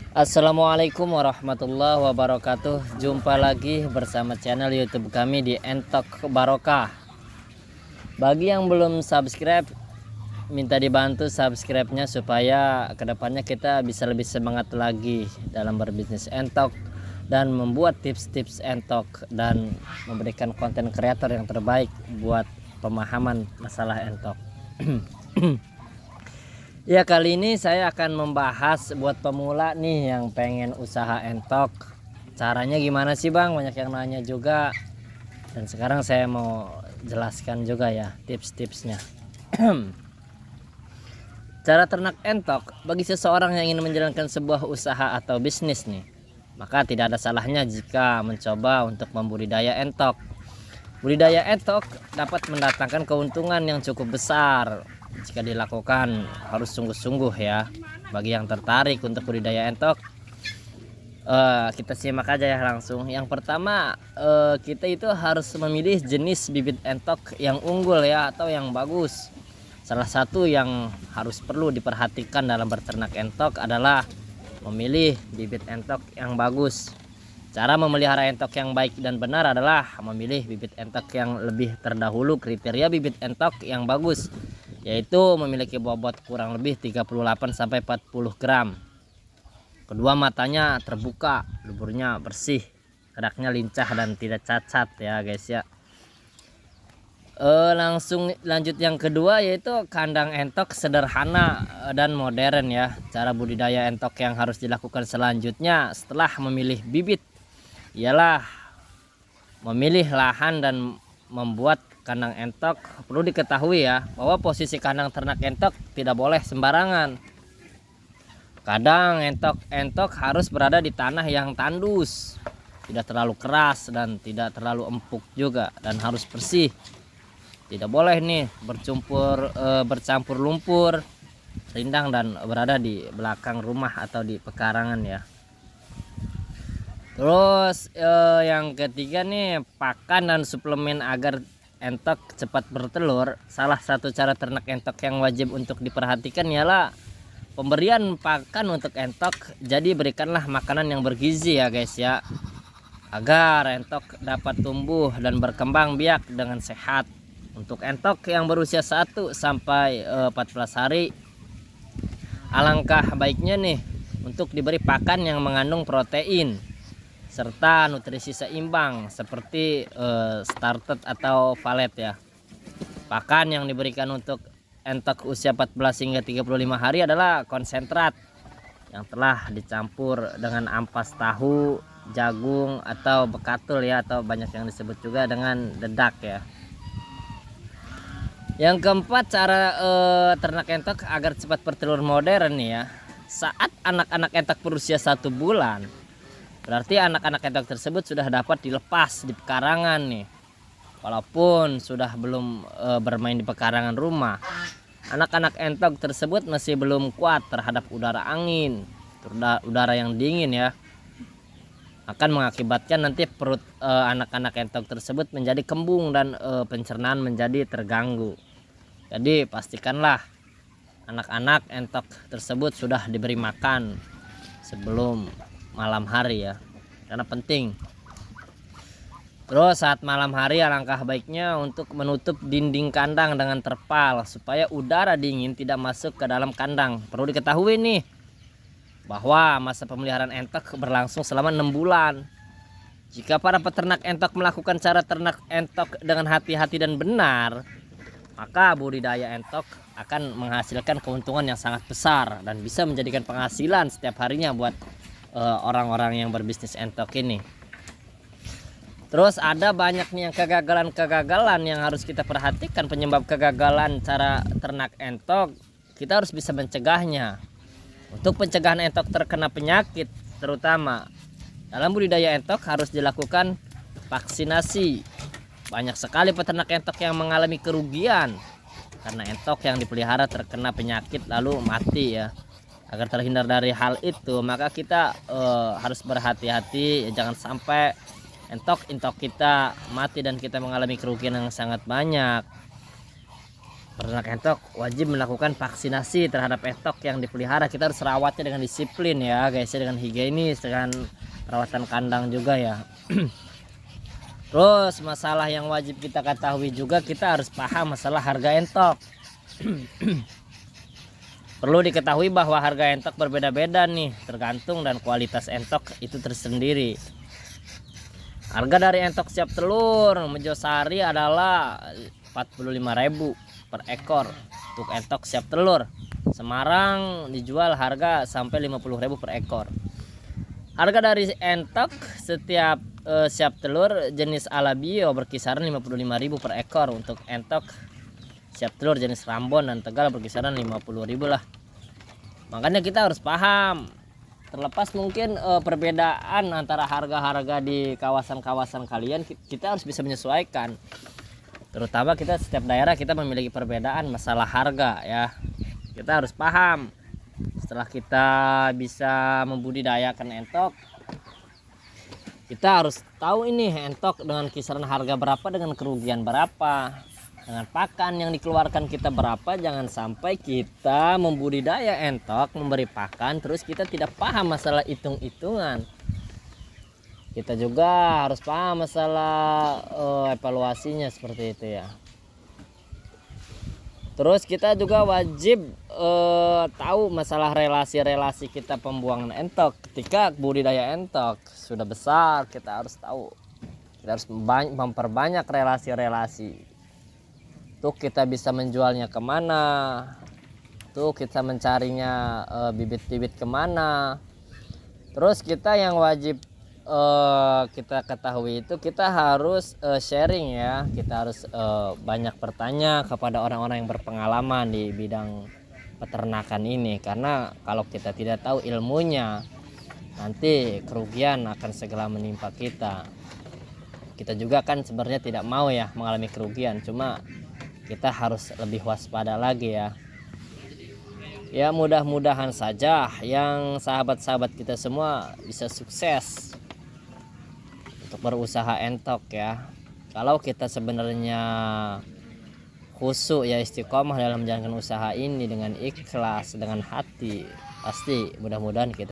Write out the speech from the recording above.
Assalamualaikum warahmatullahi wabarakatuh. Jumpa lagi bersama channel YouTube kami di Entok Barokah. Bagi yang belum subscribe, minta dibantu subscribe-nya supaya kedepannya kita bisa lebih semangat lagi dalam berbisnis entok dan membuat tips-tips entok dan memberikan konten kreator yang terbaik buat pemahaman masalah entok. Ya, kali ini saya akan membahas buat pemula nih yang pengen usaha entok. Caranya gimana sih Bang? Banyak yang nanya juga. Dan sekarang saya mau jelaskan juga ya tips-tipsnya. Cara ternak entok bagi seseorang yang ingin menjalankan sebuah usaha atau bisnis nih, maka tidak ada salahnya jika mencoba untuk membudidaya entok. Budidaya entok dapat mendatangkan keuntungan yang cukup besar jika dilakukan. Harus sungguh-sungguh ya. Bagi yang tertarik untuk budidaya entok, kita simak aja ya langsung. Yang pertama, kita itu harus memilih jenis bibit entok yang unggul ya, atau yang bagus. Salah satu yang harus perlu diperhatikan dalam berternak entok adalah memilih bibit entok yang bagus. Cara memelihara entok yang baik dan benar adalah memilih bibit entok yang lebih terdahulu. Kriteria bibit entok yang bagus yaitu memiliki bobot kurang lebih 38-40 gram. Kedua, matanya terbuka, luburnya bersih, geraknya lincah dan tidak cacat ya guys ya. Langsung lanjut yang kedua, yaitu kandang entok sederhana dan modern ya. Cara budidaya entok yang harus dilakukan selanjutnya setelah memilih bibit ialah memilih lahan dan membuat kandang entok. Perlu diketahui ya bahwa posisi kandang ternak entok tidak boleh sembarangan. Kandang entok harus berada di tanah yang tandus, tidak terlalu keras dan tidak terlalu empuk juga, dan harus bersih. Tidak boleh nih bercampur lumpur, rindang dan berada di belakang rumah atau di pekarangan ya. Terus yang ketiga nih, pakan dan suplemen agar entok cepat bertelur. Salah satu cara ternak entok yang wajib untuk diperhatikan ialah pemberian pakan untuk entok. Jadi berikanlah makanan yang bergizi ya guys ya, agar entok dapat tumbuh dan berkembang biak dengan sehat. Untuk entok yang berusia 1 sampai 14 hari, alangkah baiknya nih untuk diberi pakan yang mengandung protein serta nutrisi seimbang seperti starter atau valet ya. Pakan yang diberikan untuk entok usia 14 hingga 35 hari adalah konsentrat yang telah dicampur dengan ampas tahu, jagung atau bekatul ya, atau banyak yang disebut juga dengan dedak ya. Yang keempat, cara ternak entok agar cepat bertelur modern nih ya. Saat anak-anak entok berusia 1 bulan, berarti anak-anak entok tersebut sudah dapat dilepas di pekarangan nih. Walaupun sudah belum bermain di pekarangan rumah, anak-anak entok tersebut masih belum kuat terhadap udara angin, udara yang dingin ya. Akan mengakibatkan nanti perut anak-anak entok tersebut menjadi kembung dan pencernaan menjadi terganggu. Jadi pastikanlah anak-anak entok tersebut sudah diberi makan sebelum malam hari ya, karena penting. Terus saat malam hari alangkah baiknya untuk menutup dinding kandang dengan terpal supaya udara dingin tidak masuk ke dalam kandang. Perlu diketahui nih bahwa masa pemeliharaan entok berlangsung selama 6 bulan. Jika para peternak entok melakukan cara ternak entok dengan hati-hati dan benar, maka budidaya entok akan menghasilkan keuntungan yang sangat besar dan bisa menjadikan penghasilan setiap harinya buat orang-orang yang berbisnis entok ini. Terus ada banyak nih yang kegagalan yang harus kita perhatikan. Penyebab kegagalan cara ternak entok, kita harus bisa mencegahnya. Untuk pencegahan entok terkena penyakit, terutama dalam budidaya entok harus dilakukan vaksinasi. Banyak sekali peternak entok yang mengalami kerugian karena entok yang dipelihara terkena penyakit lalu mati ya. Agar terhindar dari hal itu, maka kita harus berhati-hati, jangan sampai entok kita mati dan kita mengalami kerugian yang sangat banyak. Peternak entok wajib melakukan vaksinasi terhadap entok yang dipelihara. Kita harus rawatnya dengan disiplin ya guys, dengan higienis, dengan perawatan kandang juga ya. Terus masalah yang wajib kita ketahui juga, kita harus paham masalah harga entok. Perlu diketahui bahwa harga entok berbeda-beda nih, tergantung dan kualitas entok itu tersendiri. Harga dari entok siap telur Mojosari adalah 45.000 per ekor untuk entok siap telur. Semarang dijual harga sampai 50.000 per ekor. Harga dari entok setiap siap telur jenis alabio berkisaran 55.000 per ekor. Untuk entok siap telur jenis Rambon dan Tegal berkisaran 50.000 lah. Makanya kita harus paham, terlepas mungkin perbedaan antara harga-harga di kawasan-kawasan kalian, kita harus bisa menyesuaikan. Terutama kita setiap daerah kita memiliki perbedaan masalah harga ya. Kita harus paham. Setelah kita bisa membudidayakan entok, kita harus tahu ini entok dengan kisaran harga berapa, dengan kerugian berapa, dengan pakan yang dikeluarkan kita berapa. Jangan sampai kita membudidaya entok, memberi pakan, terus kita tidak paham masalah hitung-hitungan. Kita juga harus paham masalah evaluasinya seperti itu ya. Terus kita juga wajib tahu masalah relasi-relasi kita pembuangan entok. Ketika budidaya entok sudah besar, kita harus tahu, kita harus memperbanyak relasi-relasi. Tuh kita bisa menjualnya kemana, tuh kita mencarinya bibit-bibit kemana. Terus kita yang wajib kita ketahui itu, kita harus sharing ya. Kita harus banyak bertanya kepada orang-orang yang berpengalaman di bidang peternakan ini, karena kalau kita tidak tahu ilmunya, nanti kerugian akan segera menimpa kita. Kita juga kan sebenarnya tidak mau ya mengalami kerugian, cuma kita harus lebih waspada lagi ya. Ya mudah-mudahan saja yang sahabat-sahabat kita semua bisa sukses untuk berusaha entok ya. Kalau kita sebenarnya khusyuk ya, istiqomah dalam menjalankan usaha ini dengan ikhlas, dengan hati, pasti mudah-mudahan kita